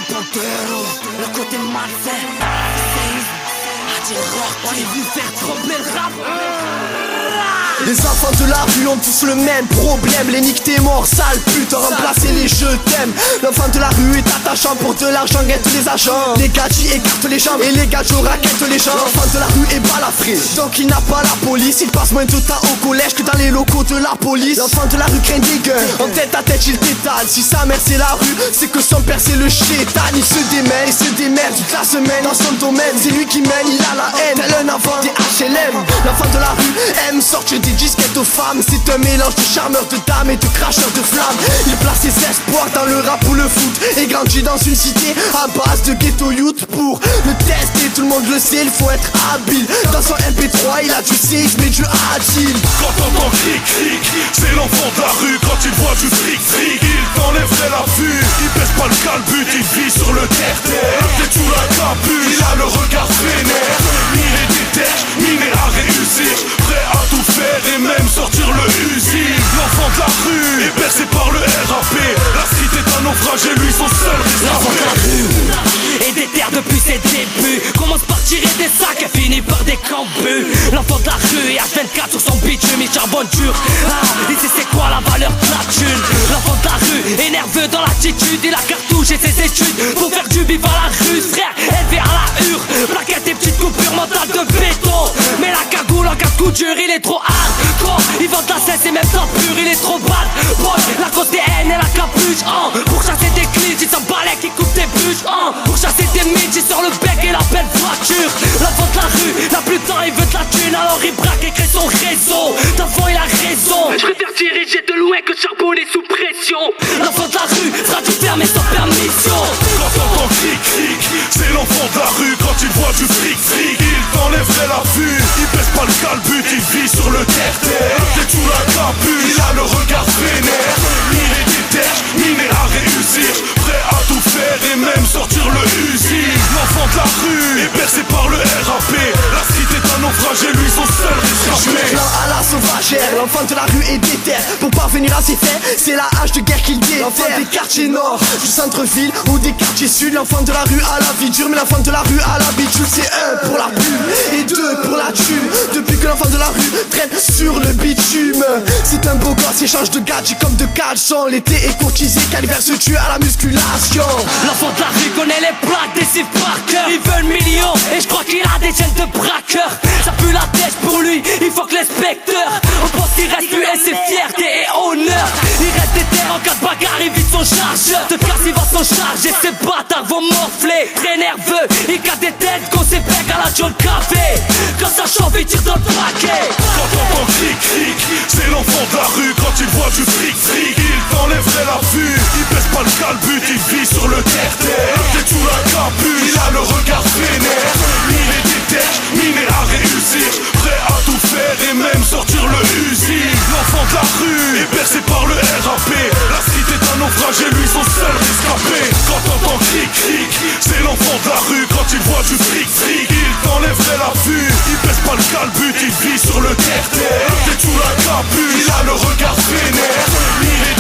Pantero, le côté malsain. On est venu faire trembler le rap. Les enfants de la rue ont tous le même problème. Les niques t'es mort, sale pute, remplacer les je t'aime. L'enfant de la rue est attachant, pour de l'argent guette les agents. Les gadgets écartent les jambes et les gadgets raquettent les gens. L'enfant de la rue est balafré, donc il n'a pas la police. Il passe moins de temps au collège que dans les locaux de la police. L'enfant de la rue craint des gueules, en tête à tête il détale. Si sa mère c'est la rue, c'est que son père c'est le chétan. Il se démène, il se démerde toute la semaine dans son domaine. C'est lui qui mène, il a la haine, tel un enfant des HLM. L'enfant de la rue aime sortir des disquettes aux femmes. C'est un mélange de charmeur de dames et de cracheur de flammes. Il place ses espoirs dans le rap ou le foot et grandit dans une cité à base de ghetto youth. Pour le tester, tout le monde le sait, il faut être habile. Dans son MP3 il a du CX mais du agile. Quand t'entends cric cric, c'est l'enfant de la rue. Quand il voit du fric fric, il t'enlèverait la vue. Il baisse pas le calbut, il vit sur le terre-terre. T'es sous la capuche, il a le regard vénère. Miné des terres, miné à réussir, prêt à tout faire et même sortir le Uzi. L'enfant de la rue est bercé par le RAP. La street est un naufrage et lui son seul L'enfant de la rue est déterre depuis ses débuts. Commence par tirer des sacs et finit par des cambus. L'enfant de la rue est H24 sur son bitume, il charbonne dur. Il sait c'est quoi la valeur de la thune. L'enfant de la rue est nerveux dans l'attitude. Il a cartouché ses études pour faire du bif à la rue. Frère, élevé à la hure, plaquette et petites coupures mentales de béton. Mais la cagoule en cas de coup dur, il est trop hardcore. Il vend de la cesse et même sans pur, il est trop bad boy. La côte des haines et la capuche, pour chasser des clits, il s'en balai qui coupe des bûches, pour chasser des mythes, il sort le bec et la belle voiture. L'enfant de la rue, n'a plus de temps, il veut de la thune, alors il braque et crée son réseau. D'enfant il a raison, je préfère diriger de loin que charbonner sous pression. L'enfant de la rue fera du ferme sans permission. Quand t'entends cric cric, c'est l'enfant de la rue. Quand il voit du fric fric, il t'enlèverait la vue. Il baisse pas le calbut, il vit sur le terre-terre. T'es sous la capuche, il a le regard vénère. Miné des terres, miné à réussir, prêt à tout faire et même sortir le Uzi. L'enfant de la rue est bercé par le RAP. La street est un naufrage et lui son seul rescapé. À la sauvagère, l'enfant de la rue est déterre. Pour parvenir à ses faits, c'est la hache de guerre qu'il déterre. L'enfant des quartiers nord, du centre-ville ou des quartiers sud. L'enfant de la rue a la vie dure, mais l'enfant de la rue a l'habitude. C'est un pour la pub et deux pour la thune. Depuis que l'enfant de la rue traîne sur le bitume, c'est un beau gosse, échange de gadgets comme de caleçons. L'été est courtisé car l'hiver se tue à la musculation. L'enfant de la rue connaît les plaques des Steve Parker. Il veut le million et je crois qu'il a des chaînes de braqueur. Ça pue la tête pour lui, il faut que l'inspecteur au poste il reste US, c'est fierté et honneur. Il reste déter en cas de bagarre, il vide son chargeur. De casse il va s'en charger, ces bâtards vont morfler. Très nerveux, il casse des têtes qu'on s'épèque à la John Café. Quand ça chauffe il tire dans le paquet. Quand t'entends cric cric, c'est l'enfant de la rue. Quand il voit du fric fric, il t'enlèverait la vue. Il baisse pas le calbut, il vit sur le terre-terre. T'es sous la capuche, il a le regard vénère. Miné des terres, miné à réussir, prêt à tout faire et même sortir le Uzi. L'enfant de la rue est bercé par le RAP. La street est un naufrage et lui son seul rescapé. Quand t'entends cric cric, c'est l'enfant de la rue. Quand il voit du fric fric, il t'enlèverait la vue. Il baisse pas le calbut, il vit sur le terre-terre. T'es sous la capuche, il a le regard vénère. Miné